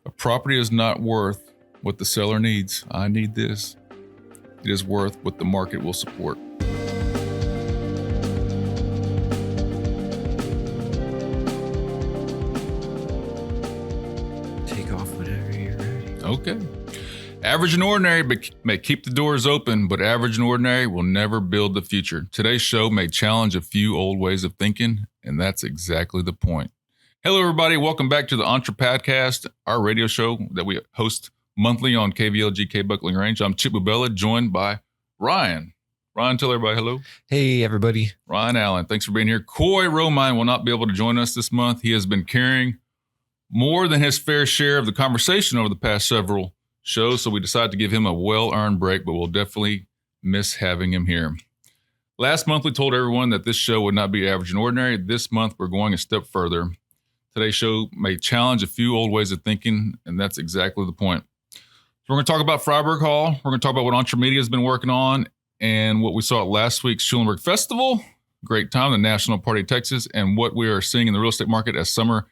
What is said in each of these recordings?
A property is not worth what the seller needs. I need this. It is worth what the market will support. Take off whenever you're ready. Okay. Average and ordinary may keep the doors open, but average and ordinary will never build the future. Today's show may challenge a few old ways of thinking, and that's exactly the point. Hello, everybody. Welcome back to the Entrepodcast, our radio show that we host monthly on KVLG Buckling Range. I'm Chip Bubella, joined by Ryan. Ryan, tell everybody hello. Hey, everybody. Ryan Allen, thanks for being here. Coy Romine will not be able to join us this month. He has been carrying more than his fair share of the conversation over the past several shows, so we decided to give him a well-earned break, but we'll definitely miss having him here. Last month, we told everyone that this show would not be average and ordinary. This month, we're going a step further. Today's show may challenge a few old ways of thinking, and that's exactly the point. So we're going to talk about Freyburg Hall. We're going to talk about what Entremedia has been working on and what we saw at last week's Schulenburg Festival. Great time, the National Party of Texas, and what we are seeing in the real estate market as summer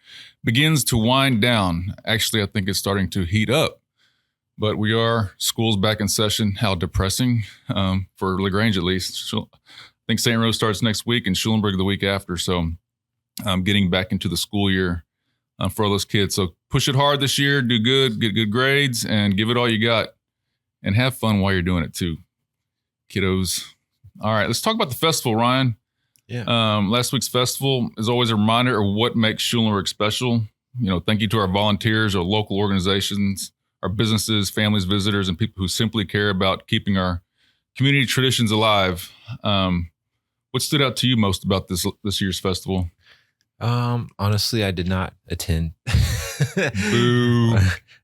begins to wind down. Actually, I think it's starting to heat up. But school's back in session. How depressing for LaGrange, at least. I think St. Rose starts next week and Schulenburg the week after. So getting back into the school year for all those kids. So push it hard this year, do good, get good grades, and give it all you got. And have fun while you're doing it too, kiddos. All right, let's talk about the festival, Ryan. Yeah. Last week's festival is always a reminder of what makes Schulenburg special. You know, thank you to our volunteers, our local organizations, our businesses, families, visitors, and people who simply care about keeping our community traditions alive. What stood out to you most about this year's festival? Honestly, I did not attend. Boo.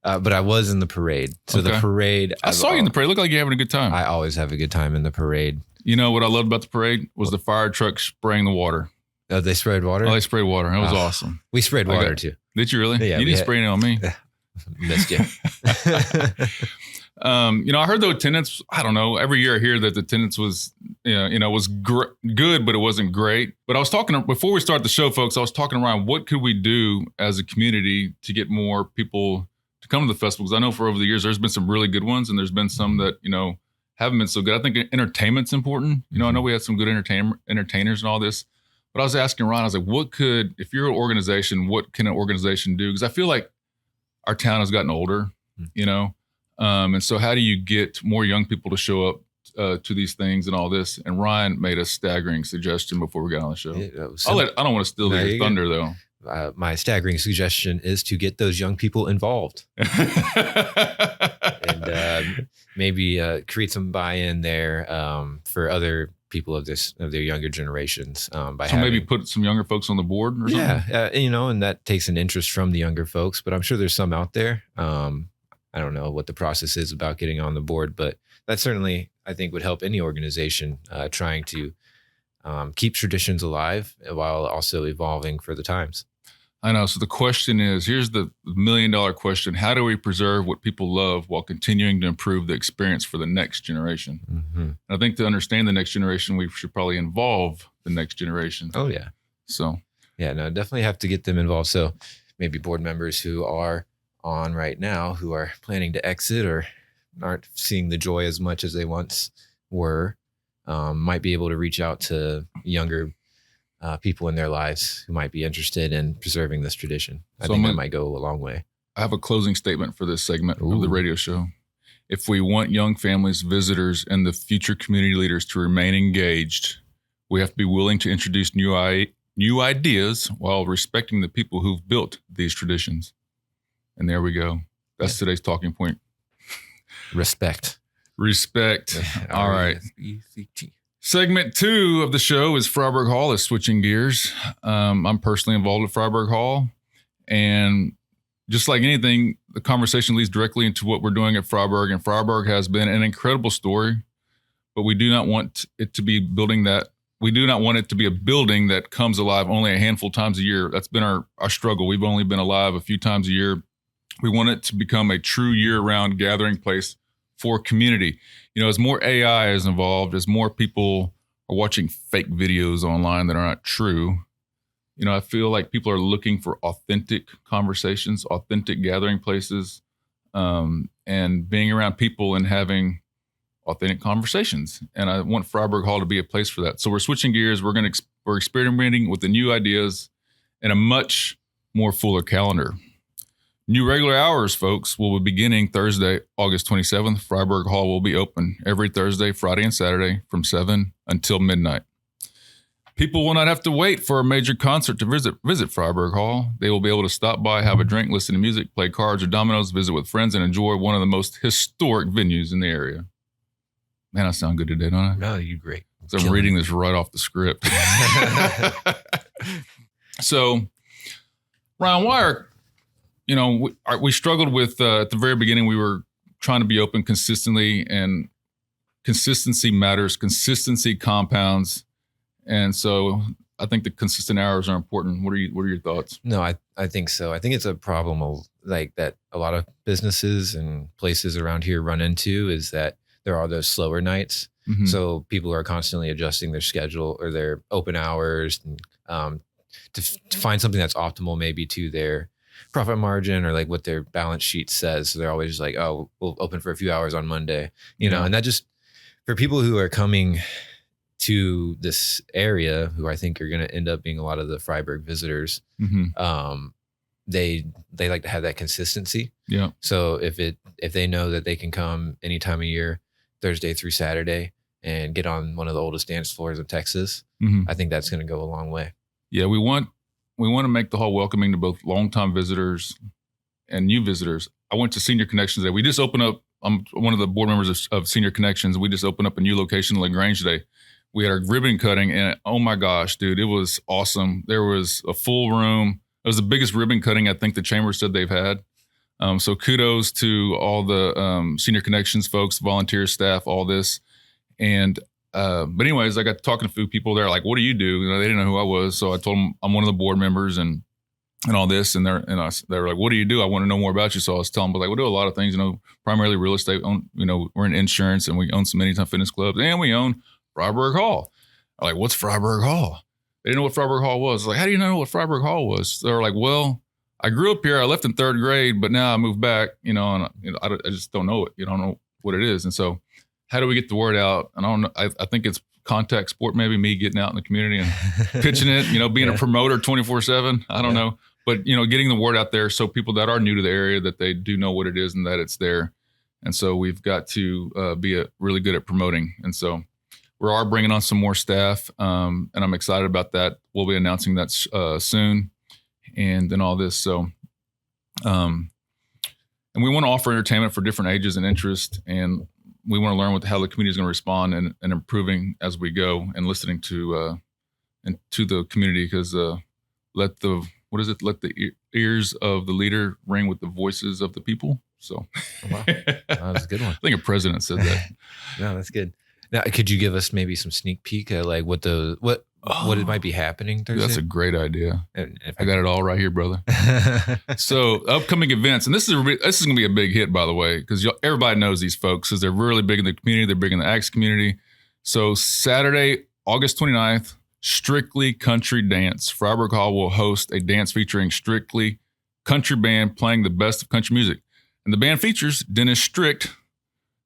But I was in the parade. So Okay. the parade. I saw you in the parade. Looked like you're having a good time. I always have a good time in the parade. You know what I loved about the parade was the fire truck spraying the water. They sprayed water? Oh, they sprayed water. That was awesome. We sprayed water too. Did you really? Yeah, you didn't spray it on me. Missed you. I heard the attendance, I don't know, every year I hear that the attendance was, was good, but it wasn't great. But I was talking, before we start the show, folks, I was talking around what could we do as a community to get more people to come to the festival? Because I know for over the years, there's been some really good ones and there's been some that, haven't been so good. I think entertainment's important. I know we had some good entertainers and all this, but I was asking Ron, I was like, if you're an organization, what can an organization do? Because I feel like our town has gotten older, and so how do you get more young people to show up to these things and all this? And Ryan made a staggering suggestion before we got on the show. I don't want to steal your thunder, though. My staggering suggestion is to get those young people involved and maybe create some buy-in there for other people of their younger generations. Maybe put some younger folks on the board or something? Yeah, and that takes an interest from the younger folks, but I'm sure there's some out there. I don't know what the process is about getting on the board, but that certainly, I think, would help any organization trying to keep traditions alive while also evolving for the times. I know. So the question is, here's the $1 million question. How do we preserve what people love while continuing to improve the experience for the next generation? Mm-hmm. And I think to understand the next generation, we should probably involve the next generation. Oh, yeah. So. Yeah, no, definitely have to get them involved. So maybe board members who are on right now, who are planning to exit or aren't seeing the joy as much as they once were, might be able to reach out to younger people in their lives who might be interested in preserving this tradition. I think that might go a long way. I have a closing statement for this segment of the radio show. If we want young families, visitors, and the future community leaders to remain engaged, we have to be willing to introduce new ideas while respecting the people who've built these traditions. And there we go. That's today's talking point. Respect. All right. Segment 2 of the show is Freyburg Hall is switching gears. I'm personally involved at Freyburg Hall. And just like anything, the conversation leads directly into what we're doing at Freyburg. And Freyburg has been an incredible story, but we do not want it to be a building that comes alive only a handful of times a year. That's been our struggle. We've only been alive a few times a year. We want it to become a true year-round gathering place for community. As more AI is involved, as more people are watching fake videos online that are not true, I feel like people are looking for authentic conversations, authentic gathering places, and being around people and having authentic conversations. And I want Freyburg Hall to be a place for that. So we're switching gears. We're experimenting with the new ideas and a much more fuller calendar. New regular hours, folks, will be beginning Thursday, August 27th. Freyburg Hall will be open every Thursday, Friday, and Saturday from 7 until midnight. People will not have to wait for a major concert to visit Freyburg Hall. They will be able to stop by, have a drink, listen to music, play cards or dominoes, visit with friends, and enjoy one of the most historic venues in the area. Man, I sound good today, don't I? No, you're great. So I'm reading this right off the script. So, Ryan, why are, we struggled with, at the very beginning, we were trying to be open consistently, and consistency matters. Consistency compounds. And so I think the consistent hours are important. What are your thoughts? No, I think so. I think it's a problem of like that a lot of businesses and places around here run into, is that there are those slower nights. Mm-hmm. So people are constantly adjusting their schedule or their open hours and, to find something that's optimal maybe to their profit margin or like what their balance sheet says. So they're always just like, oh, we'll open for a few hours on Monday, know, and that just, for people who are coming to this area, who I think are going to end up being a lot of the Freyburg visitors, mm-hmm. They like to have that consistency. Yeah. So if they know that they can come any time of year, Thursday through Saturday, and get on one of the oldest dance floors of Texas, mm-hmm. I think that's going to go a long way. Yeah, we want to make the hall welcoming to both longtime visitors and new visitors. I went to Senior Connections today. We just opened up. I'm one of the board members of Senior Connections. We just opened up a new location in LaGrange today. We had our ribbon cutting, and oh my gosh, dude, it was awesome. There was a full room. It was the biggest ribbon cutting I think the chamber said they've had. So kudos to all the Senior Connections folks, volunteer staff, all this. And but anyways, I got to talking to a few people there, like, what do you do? They didn't know who I was, so I told them I'm one of the board members and all this. And they were like, what do you do? I want to know more about you. So I was telling them, like, we do a lot of things, primarily real estate. We're in insurance, and we own some Anytime Fitness clubs, and we own Freyburg Hall. I'm like, what's Freyburg Hall? They didn't know what Freyburg Hall was. I was like, how do you know what Freyburg Hall was? They were like, well, I grew up here. I left in third grade, but now I moved back, and I just don't know it. You don't know what it is. And so how do we get the word out? And I don't know. I think it's contact sport, maybe me getting out in the community and pitching it, being a promoter 24/7. I don't know. But, getting the word out there so people that are new to the area, that they do know what it is and that it's there. And so we've got to be really good at promoting. And so we are bringing on some more staff, and I'm excited about that. We'll be announcing that soon, and then all this. So, and we want to offer entertainment for different ages and interests, and we want to learn how the community is going to respond and improving as we go, and listening to the community, because let the ears of the leader ring with the voices of the people. So, wow, that's a good one. I think a president said that. No, that's good. Now, could you give us maybe some sneak peek at like what it might be happening Thursday? That's a great idea. I got it all right here, brother. So upcoming events, and this is going to be a big hit, by the way, because everybody knows these folks because they're really big in the community. They're big in the Axe community. So Saturday, August 29th, Strictly Country Dance. Freyburg Hall will host a dance featuring Strictly Country band playing the best of country music. And the band features Dennis Strict.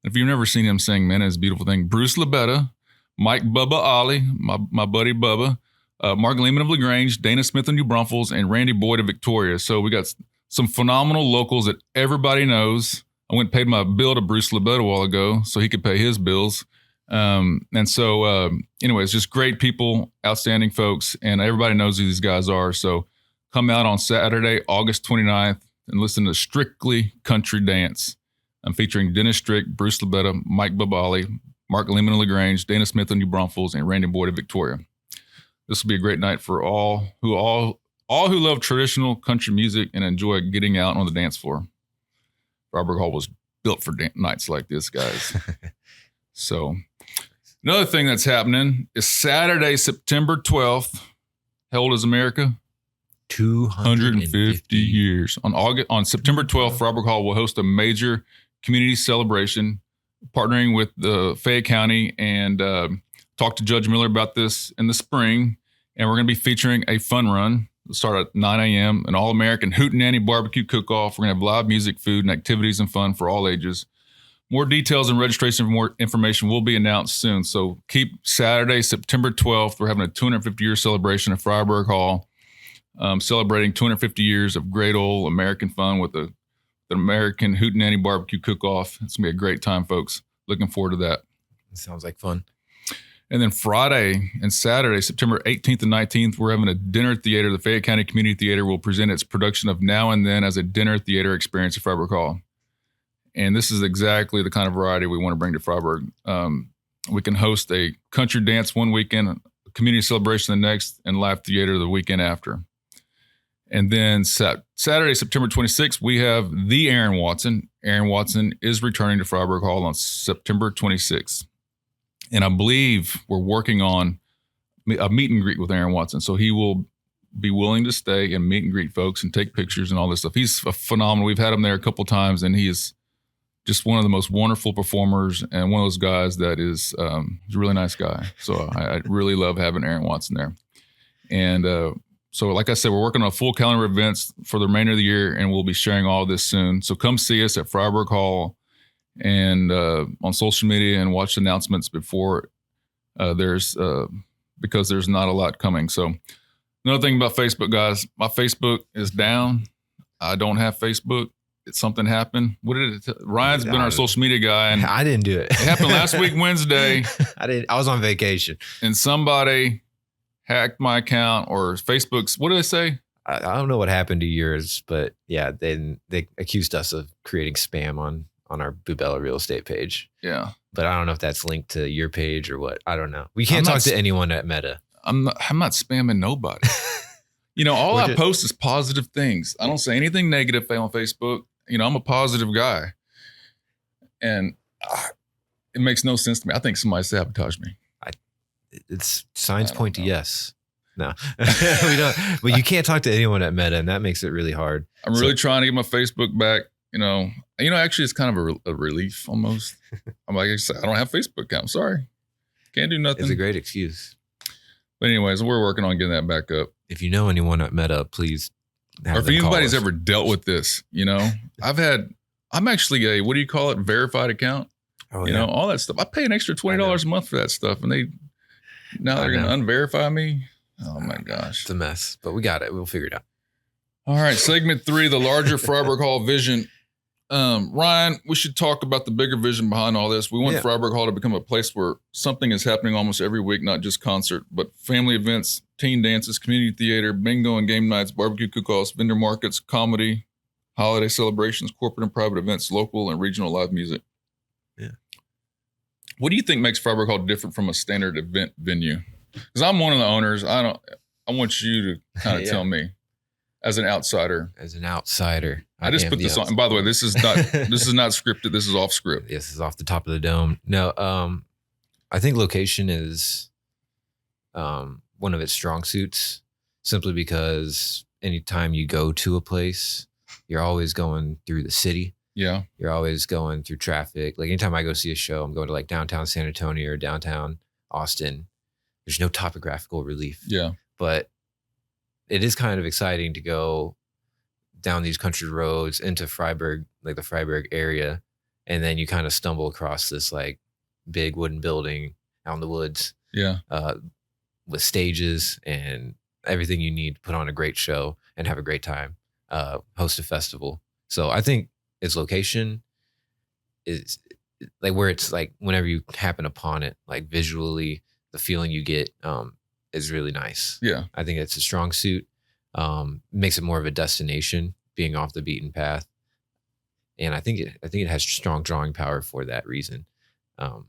If you've never seen him sing, man, it's a beautiful thing. Bruce Labetta, Mike Bubba Ollie, my buddy Bubba, Mark Lehman of LaGrange, Dana Smith of New Braunfels, and Randy Boyd of Victoria. So we got some phenomenal locals that everybody knows. I went and paid my bill to Bruce Labetta a while ago so he could pay his bills. And so anyways, just great people, outstanding folks, and everybody knows who these guys are. So come out on Saturday, August 29th, and listen to Strictly Country Dance. I'm featuring Dennis Strick, Bruce Labetta, Mike Babali, Mark Lehman of LaGrange, Dana Smith of New Braunfels, and Randy Boyd of Victoria. This will be a great night for all who love traditional country music and enjoy getting out on the dance floor. Freyburg Hall was built for nights like this, guys. So another thing that's happening is Saturday, September 12th. How old is America? 250 years. On September 12th, Freyburg Hall will host a major community celebration, partnering with the Fayette County, and talked to Judge Miller about this in the spring. And we're going to be featuring a fun run. It'll start at 9 a.m. An all-American hootenanny barbecue cook-off. We're going to have live music, food, and activities and fun for all ages. More details and registration for more information will be announced soon. So keep Saturday, September 12th. We're having a 250-year celebration at Freyburg Hall, celebrating 250 years of great old American fun with the American hootenanny barbecue cook-off. It's going to be a great time, folks. Looking forward to that. It sounds like fun. And then Friday and Saturday, September 18th and 19th, we're having a dinner theater. The Fayette County Community Theater will present its production of Now and Then as a dinner theater experience at Freyburg Hall. And this is exactly the kind of variety we want to bring to Freyburg. We can host a country dance one weekend, a community celebration the next, and live theater the weekend after. And then Saturday, September 26th, we have the Aaron Watson. Aaron Watson is returning to Freyburg Hall on September 26th. And I believe we're working on a meet and greet with Aaron Watson. So he will be willing to stay and meet and greet folks and take pictures and all this stuff. He's phenomenal. We've had him there a couple times, and he is just one of the most wonderful performers and one of those guys that is he's a really nice guy. So I really love having Aaron Watson there. And so like I said, we're working on a full calendar of events for the remainder of the year, and we'll be sharing all this soon. So come see us at Freyburg Hall and on social media and watch the announcements before because there's not a lot coming. So another thing about Facebook, guys, my Facebook is down. I don't have Facebook. Something happened. What did it? Ryan's been our social media guy, and I didn't do it. It happened last week Wednesday. I was on vacation, and somebody hacked my account or Facebook's. What did they say? I don't know what happened to yours, but yeah, they accused us of creating spam on our Bubella real estate page. Yeah, but I don't know if that's linked to your page or what. I don't know. We can't talk to anyone at Meta. I'm not spamming nobody. All I post is positive things. I don't say anything negative on Facebook. I'm a positive guy, and it makes no sense to me. I think somebody sabotaged me. It's signs point to yes. No, we don't. But you can't talk to anyone at Meta, and that makes it really hard. I'm really trying to get my Facebook back. Actually, it's kind of a relief almost. I'm like, I don't have a Facebook account. I'm sorry, can't do nothing. It's a great excuse. But anyways, we're working on getting that back up. If you know anyone at Meta, please. Or if anybody's ever dealt with this, I'm actually a, what do you call it? Verified account. Oh, yeah. All that stuff. I pay an extra $20 a month for that stuff. And they're going to unverify me. Oh my gosh. It's a mess, but we got it. We'll figure it out. All right. Segment 3, the larger Freyburg Hall vision. Ryan, we should talk about the bigger vision behind all this. We want Freyburg Hall to become a place where something is happening almost every week, not just concert, but family events, teen dances, community theater, bingo and game nights, barbecue cook-offs, vendor markets, comedy, holiday celebrations, corporate and private events, local and regional live music. Yeah. What do you think makes Freyburg Hall different from a standard event venue? Because I'm one of the owners. I want you to kind of tell me. As an outsider. I just put this on. And by the way, this is not scripted. This is off script. This is off the top of the dome. No, I think location is one of its strong suits, simply because anytime you go to a place, you're always going through the city. Yeah. You're always going through traffic. Like anytime I go see a show, I'm going to like downtown San Antonio or downtown Austin. There's no topographical relief. Yeah. But it is kind of exciting to go down these country roads into Freyburg, like the Freyburg area. And then you kind of stumble across this like big wooden building out in the woods. Yeah. With stages and everything you need to put on a great show and have a great time, host a festival. So I think its location is like where it's like whenever you happen upon it, like visually, the feeling you get is really nice. Yeah. I think it's a strong suit. Makes it more of a destination, being off the beaten path. And I think it has strong drawing power for that reason. I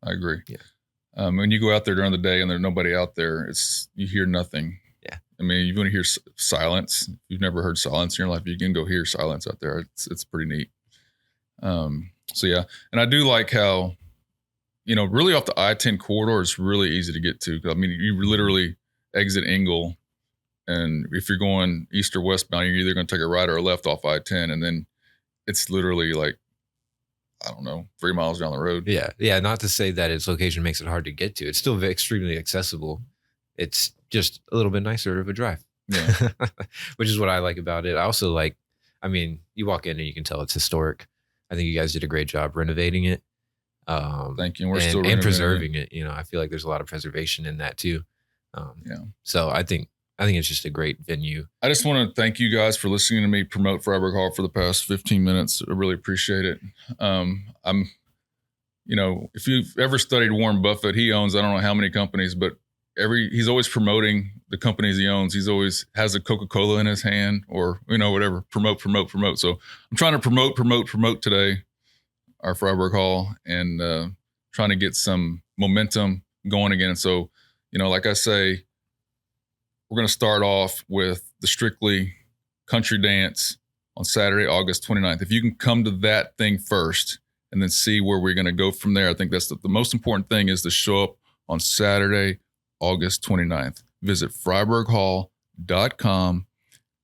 agree. Yeah. When you go out there during the day and there's nobody out there, you hear nothing. Yeah. I mean, you want to hear silence. If you've never heard silence in your life, you can go hear silence out there. It's pretty neat. So yeah. And I do like how, really off the I-10 corridor, it's really easy to get to. I mean, you literally exit Engle, and if you're going east or westbound, you're either going to take a right or a left off I-10, and then it's literally like, I don't know, 3 miles down the road. Yeah. Yeah. Not to say that its location makes it hard to get to. It's still extremely accessible. It's just a little bit nicer of a drive. Yeah. Which is what I like about it. I also like, I mean, you walk in and you can tell it's historic. I think you guys did a great job renovating it. Thank you. And we're and, still and preserving it. You know, I feel like there's a lot of preservation in that too. Yeah. So I think it's just a great venue. I just want to thank you guys for listening to me promote Freyburg Hall for the past 15 minutes. I really appreciate it. I'm, you know, if you've ever studied Warren Buffett, he owns, I don't know how many companies, but he's always promoting the companies he owns. He's always has a Coca-Cola in his hand or, you know, whatever, promote. So I'm trying to promote today, our Freyburg Hall, and trying to get some momentum going again. And so, you know, like I say, we're going to start off with the Strictly Country Dance on Saturday, August 29th. If you can come to that thing first and then see where we're going to go from there, I think that's the most important thing is to show up on Saturday, August 29th. Visit FreyburgHall.com.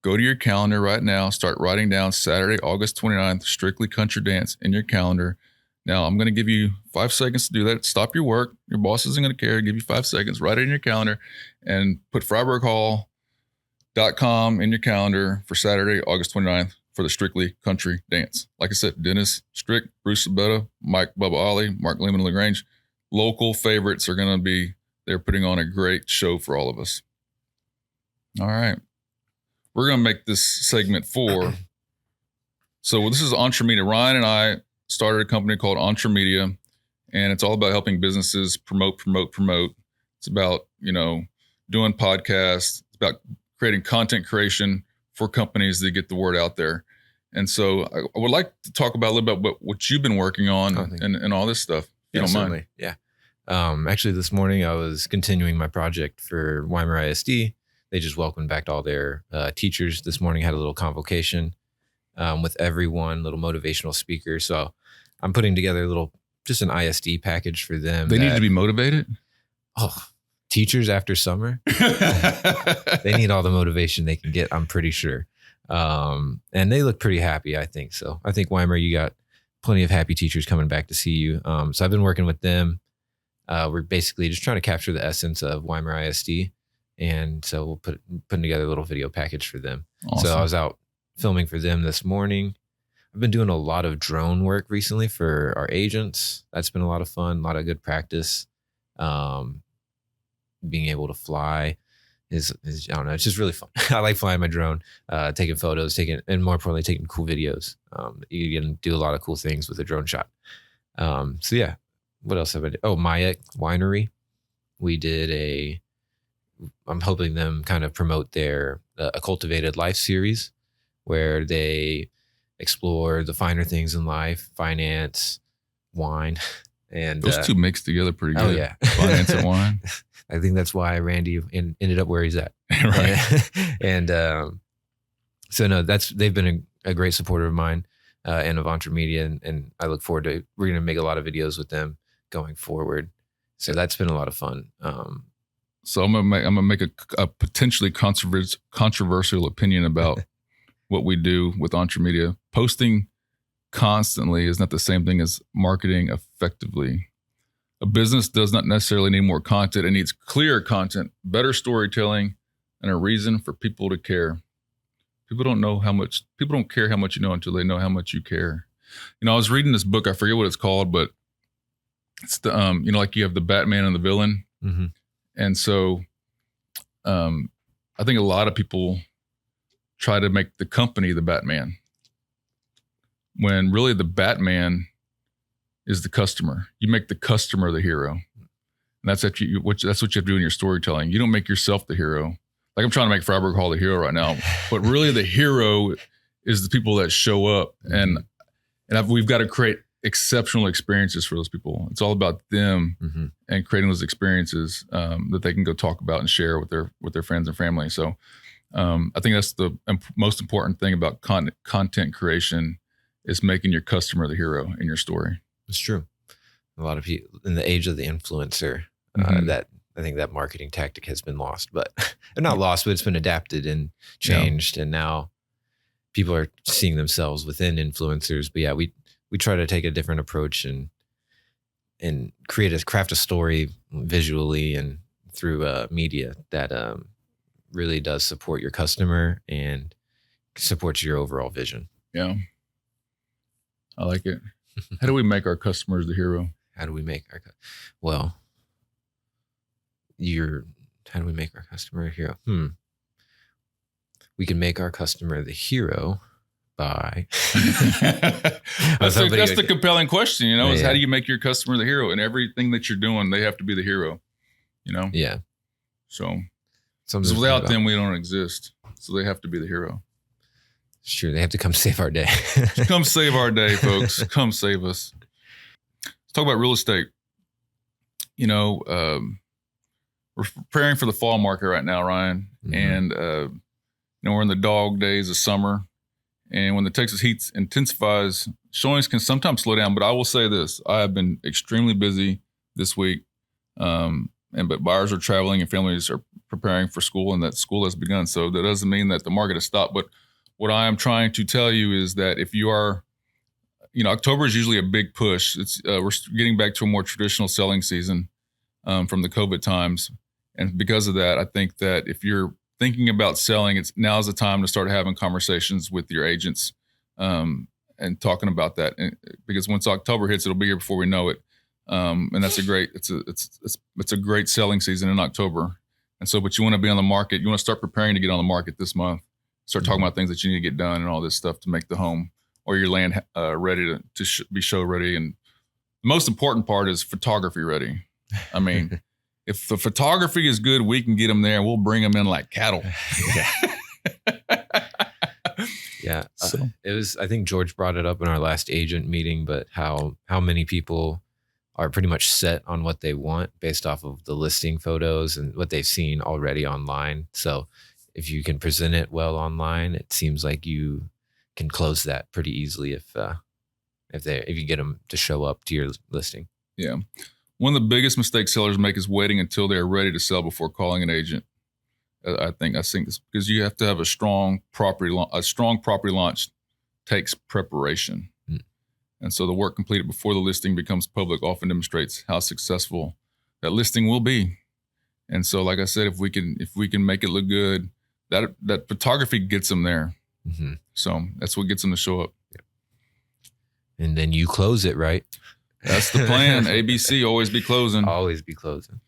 Go to your calendar right now. Start writing down Saturday, August 29th, Strictly Country Dance in your calendar. Now, I'm going to give you 5 seconds to do that. Stop your work. Your boss isn't going to care. Give you 5 seconds. Write it in your calendar and put FreyburgHall.com in your calendar for Saturday, August 29th for the Strictly Country Dance. Like I said, Dennis Strick, Bruce Sabetta, Mike Bubba Ollie, Mark Lehman LaGrange. Local favorites are going to be, they're putting on a great show for all of us. All right. We're going to make this segment 4. So this is Entre Media. Ryan and I started a company called Entre Media, and it's all about helping businesses promote. It's about, you know, doing podcasts. It's about creating content creation for companies that get the word out there. And so I would like to talk about a little bit about what you've been working on and all this stuff. If you don't mind. Yeah. Actually, this morning I was continuing my project for Weimar ISD. They just welcomed back all their teachers this morning. Had a little convocation with everyone, little motivational speaker. So I'm putting together just an ISD package for them. They need to be motivated. Oh, teachers after summer, they need all the motivation they can get, I'm pretty sure. And they look pretty happy, I think. So I think Weimar, you got plenty of happy teachers coming back to see you. So I've been working with them. We're basically just trying to capture the essence of Weimar ISD. And so we'll putting together a little video package for them. Awesome. So I was out filming for them this morning. I've been doing a lot of drone work recently for our agents. That's been a lot of fun, a lot of good practice. Being able to fly is I don't know, it's just really fun. I like flying my drone, taking photos, and more importantly, taking cool videos. You can do a lot of cool things with a drone shot. So yeah, what else have I done? Oh, Maya Winery. We did I'm helping them kind of promote their A Cultivated Life series, where they explore the finer things in life, finance, wine. And those two mixed together pretty good. Oh yeah. Finance and wine. I think that's why Randy ended up where he's at. Right. And so no, they've been a great supporter of mine and of Entre Media, and I look forward to, we're going to make a lot of videos with them going forward. So that's been a lot of fun. So I'm gonna make a potentially controversial opinion about what we do with Entre Media. Posting constantly is not the same thing as marketing effectively. A business does not necessarily need more content. It needs clear content, better storytelling, and a reason for people to care. People don't care how much you know until they know how much you care. You know, I was reading this book, I forget what it's called, but it's the, you know, like you have the Batman and the villain. Mm-hmm. And so I think a lot of people try to make the company the Batman, when really the Batman is the customer. You make the customer the hero. And that's what you have to do in your storytelling. You don't make yourself the hero. Like I'm trying to make Freyburg Hall the hero right now, but really the hero is the people that show up. And we've got to create exceptional experiences for those people. It's all about them and creating those experiences that they can go talk about and share with their friends and family. So I think that's the most important thing about content creation, is making your customer the hero in your story. It's true. A lot of people in the age of the influencer, that I think that marketing tactic has been lost, but not lost, but it's been adapted and changed. Yeah. And now people are seeing themselves within influencers. But yeah, we try to take a different approach and craft a story visually and through media that really does support your customer and supports your overall vision. Yeah. I like it. How do we make our customers the hero? How do we make our how do we make our customer a hero? We can make our customer the hero by that's the compelling question, is Yeah. how do you make your customer the hero? And everything that you're doing, they have to be the hero, Yeah. So Something 'cause to without think them, we don't exist. So they have to be the hero. It's true. They have to come save our day. Come save our day, folks. Come save us. Let's talk about real estate. We're preparing for the fall market right now, Ryan. Mhm. And, we're in the dog days of summer. And when the Texas heat intensifies, showings can sometimes slow down. But I will say this, I have been extremely busy this week. But buyers are traveling and families are preparing for school, and that school has begun. So that doesn't mean that the market has stopped. But what I am trying to tell you is that if you are, October is usually a big push. It's we're getting back to a more traditional selling season from the COVID times. And because of that, I think that if you're thinking about selling, now's the time to start having conversations with your agents and talking about that. Because once October hits, it'll be here before we know it. And that's it's a great selling season in October. And so, but you want to be on the market. You want to start preparing to get on the market this month. Start talking about things that you need to get done and all this stuff to make the home or your land ready to be show ready. And the most important part is photography ready. I mean, if the photography is good, we can get them there and we'll bring them in like cattle. Yeah. So. I think George brought it up in our last agent meeting, but how many people are pretty much set on what they want based off of the listing photos and what they've seen already online. So if you can present it well online, it seems like you can close that pretty easily if you get them to show up to your listing. Yeah. One of the biggest mistakes sellers make is waiting until they're ready to sell before calling an agent. I think it's because you have to have a strong property launch takes preparation. And so the work completed before the listing becomes public often demonstrates how successful that listing will be. And so, like I said, if we can make it look good, that photography gets them there. Mm-hmm. So that's what gets them to show up. And then you close it, right? That's the plan. ABC, always be closing. Always be closing.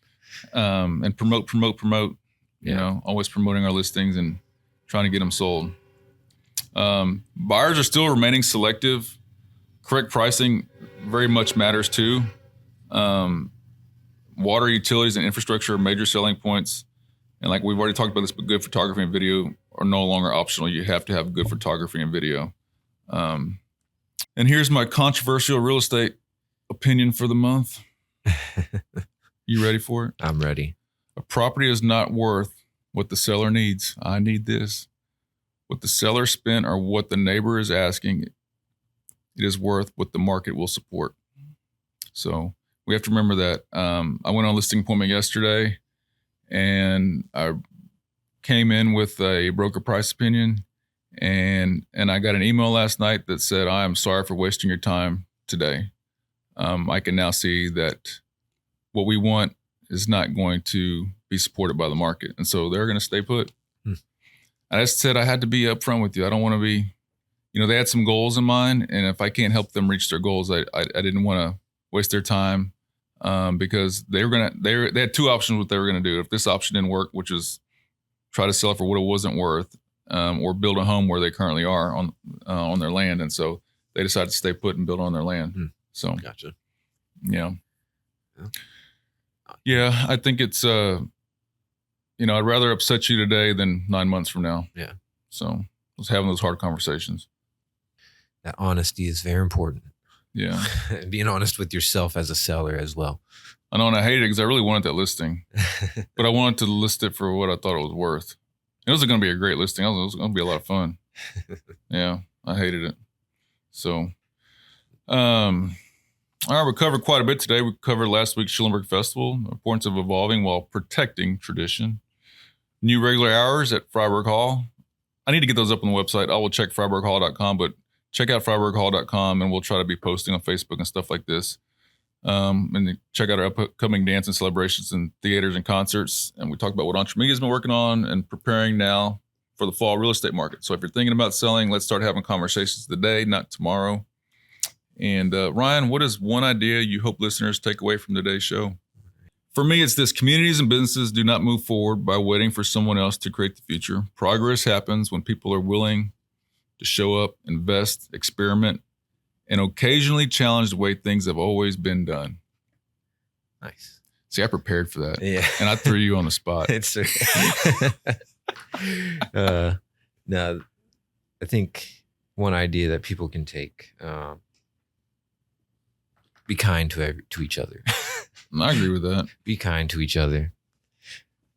And promote. Yeah. Always promoting our listings and trying to get them sold. Buyers are still remaining selective. Correct pricing very much matters too. Water, utilities, and infrastructure are major selling points. And like we've already talked about this, but good photography and video are no longer optional. You have to have good photography and video. And here's my controversial real estate opinion for the month. You ready for it? I'm ready. A property is not worth what the seller needs. I need this. What the seller spent or what the neighbor is asking, it is worth what the market will support. So we have to remember that. I went on a listing appointment yesterday and I came in with a broker price opinion and I got an email last night that said, I am sorry for wasting your time today. I can now see that what we want is not going to be supported by the market. And so they're going to stay put. I just said I had to be upfront with you. I don't want to be, they had some goals in mind. And if I can't help them reach their goals, I didn't want to waste their time because they had two options what they were going to do. If this option didn't work, which is try to sell it for what it wasn't worth or build a home where they currently are on their land. And so they decided to stay put and build on their land. So, Gotcha. Yeah. Yeah, I think it's, I'd rather upset you today than 9 months from now. Yeah. So I was having those hard conversations. That honesty is very important. Yeah. And being honest with yourself as a seller as well. I know, and I hated it because I really wanted that listing, but I wanted to list it for what I thought it was worth. It was going to be a great listing. It was going to be a lot of fun. Yeah, I hated it. So, all right, we covered quite a bit today. We covered last week's Schulenburg Festival, the importance of evolving while protecting tradition. New regular hours at Freyburg Hall. I need to get those up on the website. I will check freyburghall.com, but check out freyburghall.com and we'll try to be posting on Facebook and stuff like this. And then check out our upcoming dance and celebrations and theaters and concerts. And we talked about what Entremedia has been working on and preparing now for the fall real estate market. So if you're thinking about selling, let's start having conversations today, not tomorrow. And Ryan, what is one idea you hope listeners take away from today's show? For me, it's this: communities and businesses do not move forward by waiting for someone else to create the future. Progress happens when people are willing to show up, invest, experiment, and occasionally challenge the way things have always been done. Nice. See, I prepared for that. Yeah. And I threw you on the spot. It's no, I think one idea that people can take, be kind to each other. I agree with that. Be kind to each other.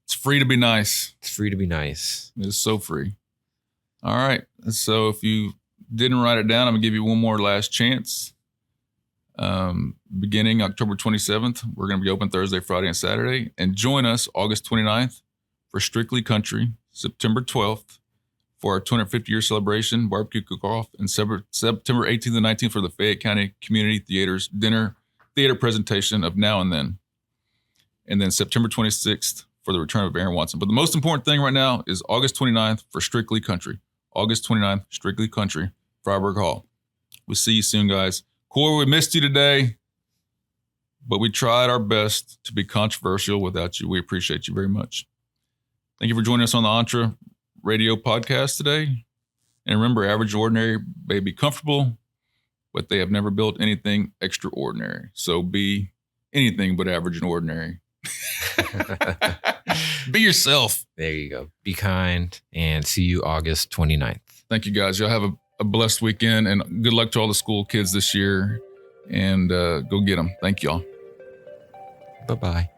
It's free to be nice. It's free to be nice. It is so free. All right. So if you didn't write it down, I'm going to give you one more last chance. Beginning October 27th, we're going to be open Thursday, Friday, and Saturday. And join us August 29th for Strictly Country, September 12th for our 250-year celebration, barbecue cook-off, and September 18th and 19th for the Fayette County Community Theater's theater presentation of Now and Then. And then September 26th for the return of Aaron Watson. But the most important thing right now is August 29th for Strictly Country. August 29th, Strictly Country, Freyburg Hall. We'll see you soon, guys. Corey, we missed you today, but we tried our best to be controversial without you. We appreciate you very much. Thank you for joining us on the Entre Radio podcast today. And remember, average and ordinary may be comfortable, but they have never built anything extraordinary. So be anything but average and ordinary. Be yourself. There you go. Be kind, and see you August 29th. Thank you, guys. Y'all have a blessed weekend, and good luck to all the school kids this year. And go get them. Thank y'all. Bye-bye.